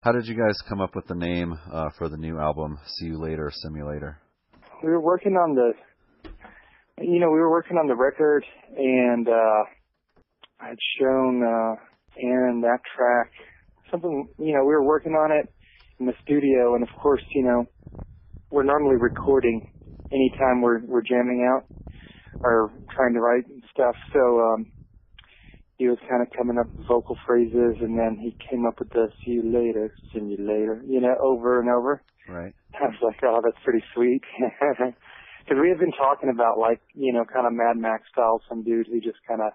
How did you guys come up with the name for the new album, See You Later, Simulator? We were working on the record, and I'd shown Aaron that track. Something, we were working on it in the studio, and of course, we're normally recording anytime we're jamming out or trying to write stuff. So he was kind of coming up with vocal phrases, and then he came up with the "See you later, simulator," over and over. Right. I was like, oh, that's pretty sweet. Because we had been talking about, kind of Mad Max style, some dude who just kind of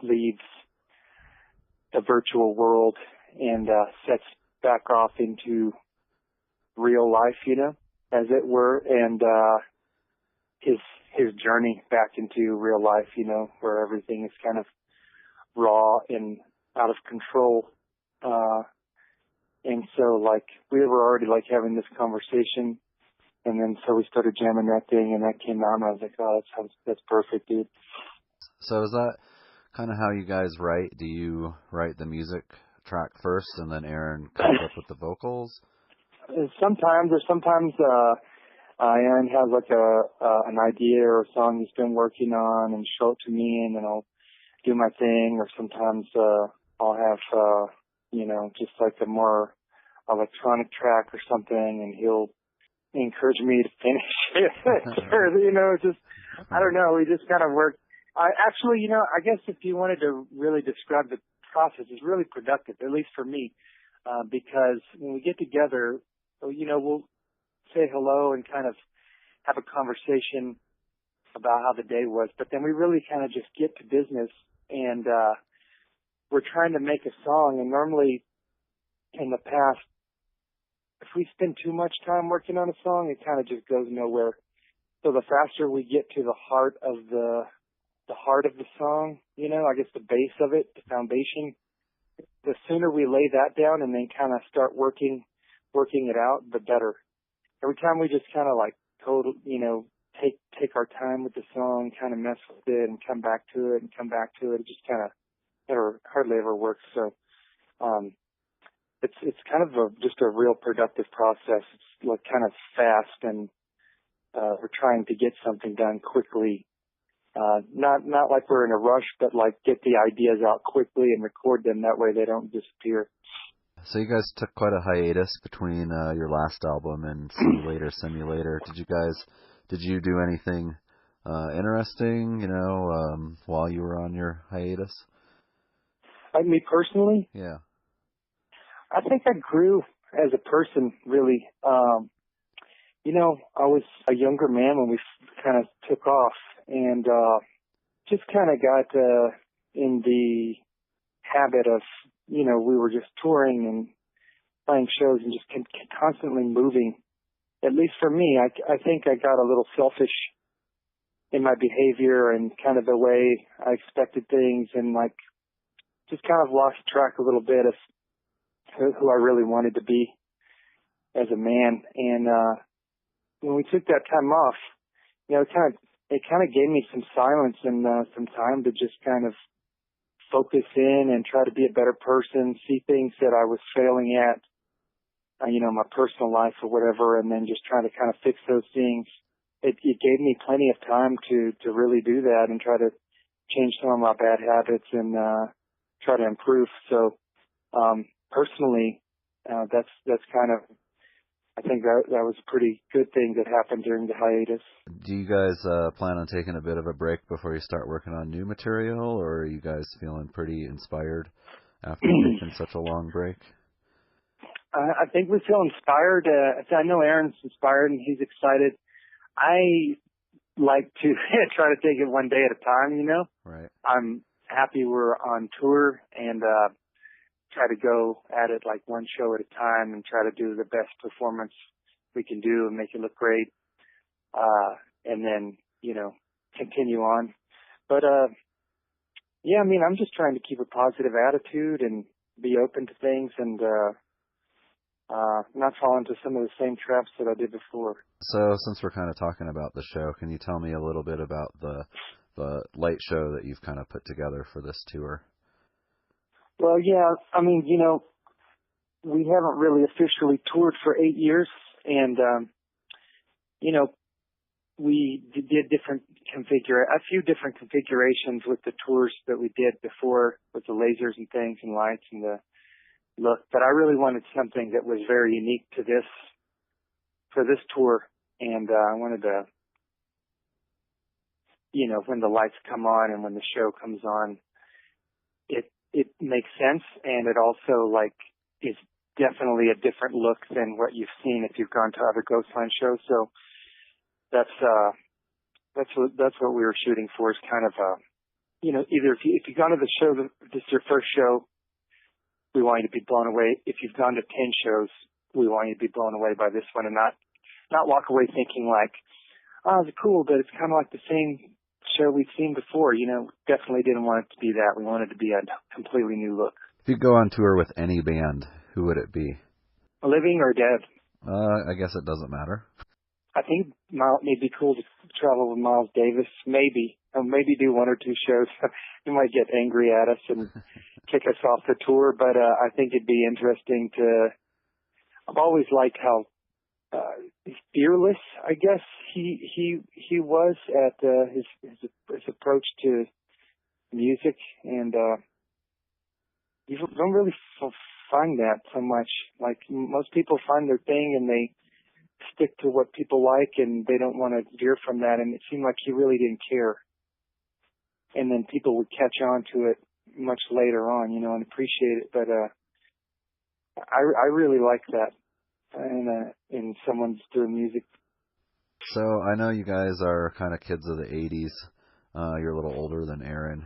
leaves the virtual world and sets back off into real life, as it were, and his journey back into real life, where everything is kind of raw and out of control. And so, we were already, having this conversation, and then so we started jamming that thing, and that came out, and I was like, oh, that's perfect, dude. So is that kind of how you guys write? Do you write the music track first, and then Aaron comes up with the vocals? Sometimes Aaron has an idea or a song he's been working on and show it to me, and then I'll do my thing. Or sometimes I'll have just a more electronic track or something, and he'll encourage me to finish it. Or, just I don't know. We just kind of work. I guess if you wanted to really describe the process, it's really productive, at least for me, because when we get together, we'll say hello and kind of have a conversation about how the day was, but then we really kind of just get to business, and we're trying to make a song. And normally in the past, if we spend too much time working on a song, it kind of just goes nowhere. So the faster we get to the heart of the song, I guess the base of it, the foundation, the sooner we lay that down and then kind of start working it out, the better. Every time we just kind of take our time with the song, kind of mess with it and come back to it, it just kind of hardly ever works. So, it's kind of just a real productive process. It's kind of fast, and we're trying to get something done quickly. Not like we're in a rush, but get the ideas out quickly and record them. That way they don't disappear. So you guys took quite a hiatus between your last album and See You Later, Simulator. Did you do anything interesting, while you were on your hiatus? Like me personally? Yeah. I think I grew as a person, really. I was a younger man when we kind of took off, and just kind of got in the habit of, we were just touring and playing shows and just constantly moving. At least for me, I think I got a little selfish in my behavior and kind of the way I expected things, and just kind of lost track a little bit of who I really wanted to be as a man. And when we took that time off, it kind of gave me some silence and some time to just kind of focus in and try to be a better person, see things that I was failing at, my personal life or whatever, and then just try to kind of fix those things. It gave me plenty of time to really do that and try to change some of my bad habits and try to improve. So personally, that's kind of, I think that was a pretty good thing that happened during the hiatus. Do you guys plan on taking a bit of a break before you start working on new material, or are you guys feeling pretty inspired after taking such a long break? I think we feel inspired. I know Aaron's inspired and he's excited. I like to try to take it one day at a time, Right. I'm happy we're on tour and try to go at it one show at a time and try to do the best performance we can do and make it look great. And then, continue on. But, I'm just trying to keep a positive attitude and be open to things and, not fall into some of the same traps that I did before. So since we're kind of talking about the show, can you tell me a little bit about the light show that you've kind of put together for this tour? Well, yeah, we haven't really officially toured for 8 years, and you know, we did a few different configurations with the tours that we did before, with the lasers and things and lights and the look. But I really wanted something that was very unique to for this tour, and I wanted to, you know, when the lights come on and when the show comes on, it makes sense, and it also like is definitely a different look than what you've seen if you've gone to other Ghostland shows. So that's what we were shooting for, is kind of you know, either if you've gone to the show, this is your first show, we want you to be blown away. If you've gone to 10 shows, we want you to be blown away by this one, and not walk away thinking like, oh, it's cool, but it's kind of like the same show we've seen before. You know, definitely didn't want it to be that. We wanted it to be a completely new look. If you go on tour with any band, who would it be? Living or dead? I guess it doesn't matter. I think it'd be cool to travel with Miles Davis, maybe. Or maybe do 1 or 2 shows. He might get angry at us and kick us off the tour, but I think it'd be interesting to... I've always liked how fearless, I guess, he was at his approach to music, and you don't really find that so much. Like, most people find their thing and they stick to what people like, and they don't want to veer from that, and it seemed like he really didn't care. And then people would catch on to it much later on, you know, and appreciate it. But I really like that in someone's doing music. So I know you guys are kind of kids of the 80s. You're a little older than Aaron.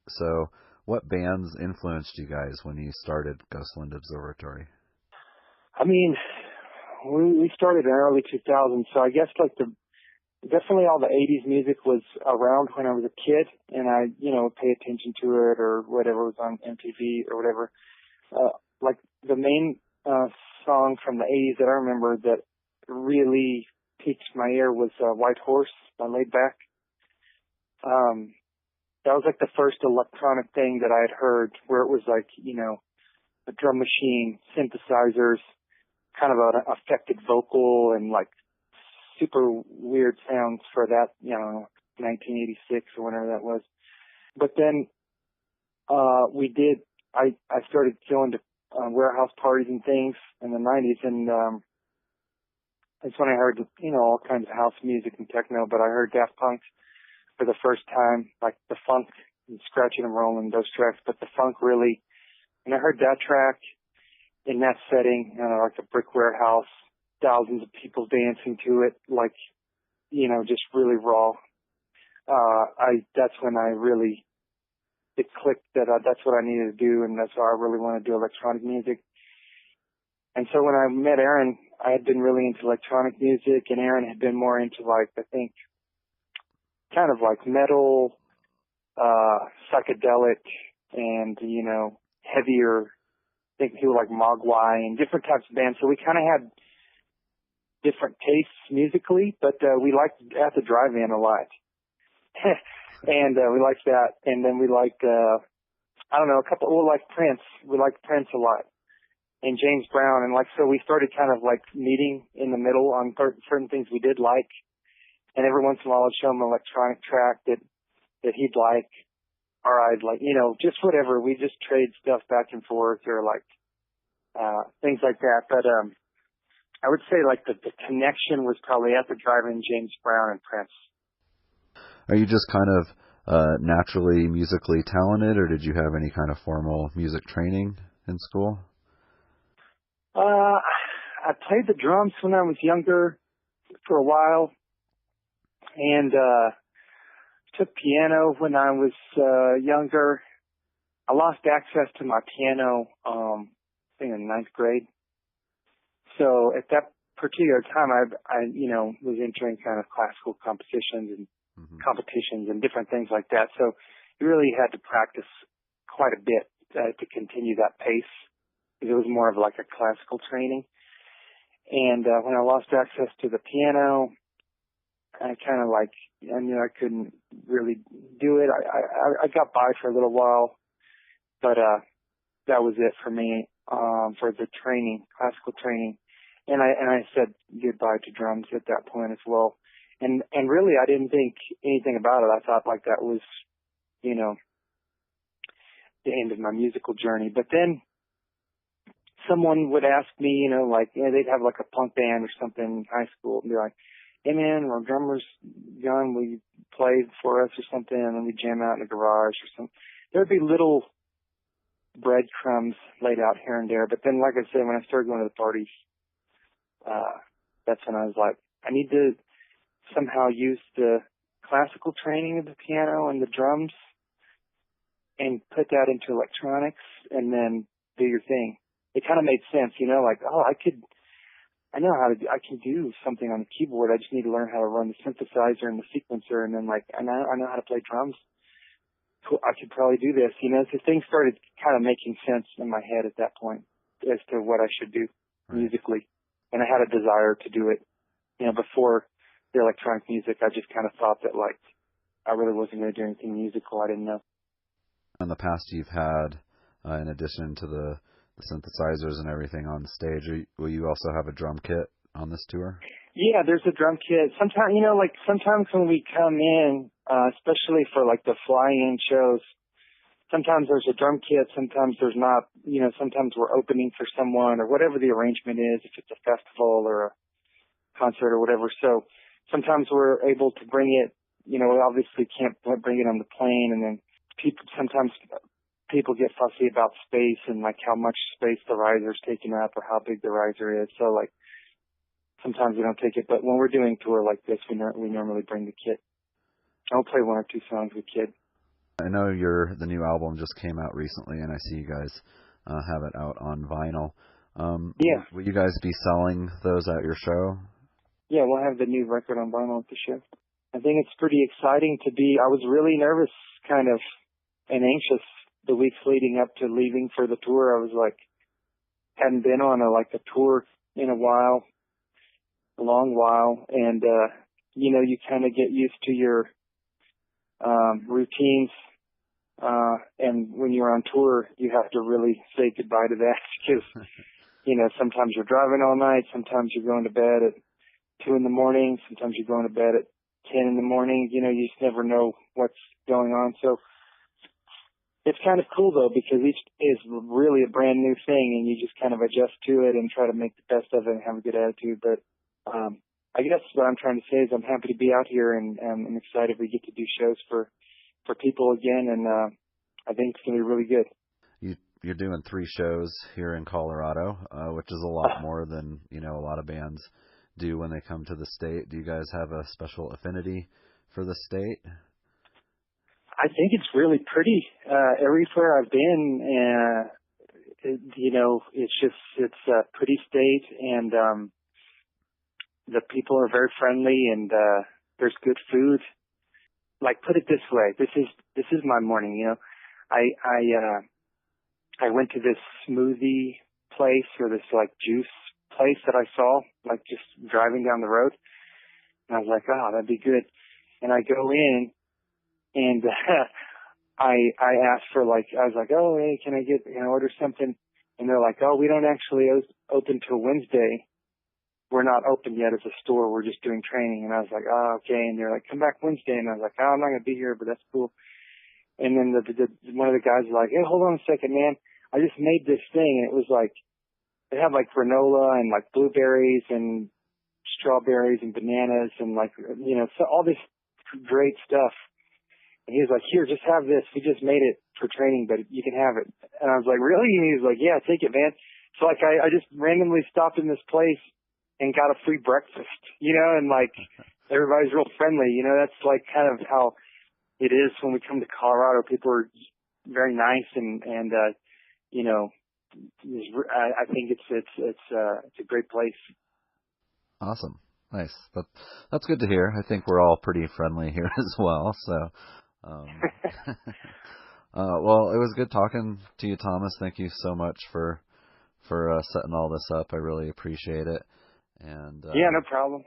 So what bands influenced you guys when you started Ghostland Observatory? I mean, we started in early 2000s, so I guess like definitely all the 80s music was around when I was a kid, and I, you know, would pay attention to it or whatever was on MTV or whatever. Like the main song from the 80s that I remember that really piqued my ear was White Horse by Laid Back. That was like the first electronic thing that I had heard, where it was like, you know, a drum machine, synthesizers, kind of an affected vocal, and like super weird sounds for that, you know, 1986 or whenever that was. But then I started going to warehouse parties and things in the 90s, and that's when I heard, you know, all kinds of house music and techno, but I heard Daft Punk for the first time, like the funk and Scratching and Rolling, those tracks, but the funk really, and I heard that track in that setting, you know, like a brick warehouse, thousands of people dancing to it, like, you know, just really raw. That's when it clicked that that's what I needed to do, and that's why I really want to do electronic music. And so when I met Aaron, I had been really into electronic music, and Aaron had been more into, like, I think, kind of like metal, psychedelic, and, you know, heavier, I think people like Mogwai and different types of bands. So we kind of had different tastes musically, but we liked At the Drive-In a lot. And we liked that. And then we liked, I don't know, we liked Prince. We liked Prince a lot. And James Brown. And like, so we started kind of like meeting in the middle on certain things we did like. And every once in a while I'd show him an electronic track that he'd like, or I'd like, you know, just whatever. We just trade stuff back and forth, or like, things like that. But, I would say like the connection was probably At the Drive-In, James Brown, and Prince. Are you just kind of naturally musically talented, or did you have any kind of formal music training in school? I played the drums when I was younger for a while, and took piano when I was younger. I lost access to my piano, I think in 9th grade. So at that particular time, I you know, was entering kind of classical competitions and competitions and different things like that. So you really had to practice quite a bit to continue that pace, because it was more of like a classical training. And when I lost access to the piano, I kind of like, I knew I couldn't really do it. I got by for a little while, but that was it for me. for the training, classical training. And I said goodbye to drums at that point as well. And really I didn't think anything about it. I thought like that was, you know, the end of my musical journey. But then someone would ask me, you know, like, you know, they'd have like a punk band or something in high school and be like, hey man, our drummer's gone, will you play for us or something? And then we jam out in the garage or something. There would be little breadcrumbs laid out here and there. But then, like I said, when I started going to the parties, that's when I was like, I need to somehow use the classical training of the piano and the drums and put that into electronics and then do your thing. It kind of made sense, you know, like, oh, I can do something on the keyboard. I just need to learn how to run the synthesizer and the sequencer, and then like, I know how to play drums. I could probably do this, you know. So things started kind of making sense in my head at that point as to what I should do musically, and I had a desire to do it. You know, before the electronic music, I just kind of thought that like I really wasn't going to do anything musical. I didn't know. In the past, you've had, in addition to the synthesizers and everything on stage, will you also have a drum kit on this tour? Yeah, there's a drum kit. Sometimes, you know, like sometimes when we come in, especially for like the fly-in shows, sometimes there's a drum kit, sometimes there's not. You know, sometimes we're opening for someone or whatever the arrangement is, if it's a festival or a concert or whatever. So sometimes we're able to bring it. You know, we obviously can't bring it on the plane, and then sometimes people get fussy about space and like how much space the riser's taking up or how big the riser is. So like sometimes we don't take it, but when we're doing tour like this, we normally bring the kit. I'll play one or two songs with kid. I know the new album just came out recently, and I see you guys have it out on vinyl. Yeah. Will you guys be selling those at your show? Yeah, we'll have the new record on vinyl at the show. I think it's pretty exciting to be. I was really nervous, kind of, and anxious the weeks leading up to leaving for the tour. I was like, hadn't been on a tour in a long while, and you know, you kind of get used to your routines, and when you're on tour, you have to really say goodbye to that because, you know, sometimes you're driving all night, sometimes you're going to bed at 2 a.m, sometimes you're going to bed at 10 a.m. You know, you just never know what's going on. So it's kind of cool though, because each day is really a brand new thing, and you just kind of adjust to it and try to make the best of it and have a good attitude. But I guess what I'm trying to say is I'm happy to be out here, and I'm excited we get to do shows for people again, and I think it's going to be really good. You're doing 3 shows here in Colorado, which is a lot more than, you know, a lot of bands do when they come to the state. Do you guys have a special affinity for the state? I think it's really pretty. Everywhere I've been, you know, it's a pretty state, and the people are very friendly, and there's good food. Like, put it this way, this is my morning, you know. I went to this smoothie place, or this like juice place that I saw, like just driving down the road, and I was like, oh, that'd be good. And I go in, and I asked for I was like, oh, hey, can I order something? And they're like, oh, we don't actually open till Wednesday. We're not open yet as a store. We're just doing training. And I was like, oh, okay. And they're like, come back Wednesday. And I was like, oh, I'm not going to be here, but that's cool. And then one of the guys was like, hey, hold on a second, man. I just made this thing. And it was like, they had like granola and like blueberries and strawberries and bananas and like, you know, so all this great stuff. And he was like, here, just have this. We just made it for training, but you can have it. And I was like, really? And he was like, yeah, take it, man. So like, I just randomly stopped in this place and got a free breakfast, you know, and like everybody's real friendly, you know. That's like kind of how it is when we come to Colorado. People are very nice, and you know, I think it's a great place. Awesome, nice. That's good to hear. I think we're all pretty friendly here as well. So, well, it was good talking to you, Thomas. Thank you so much for setting all this up. I really appreciate it. And yeah, no problem.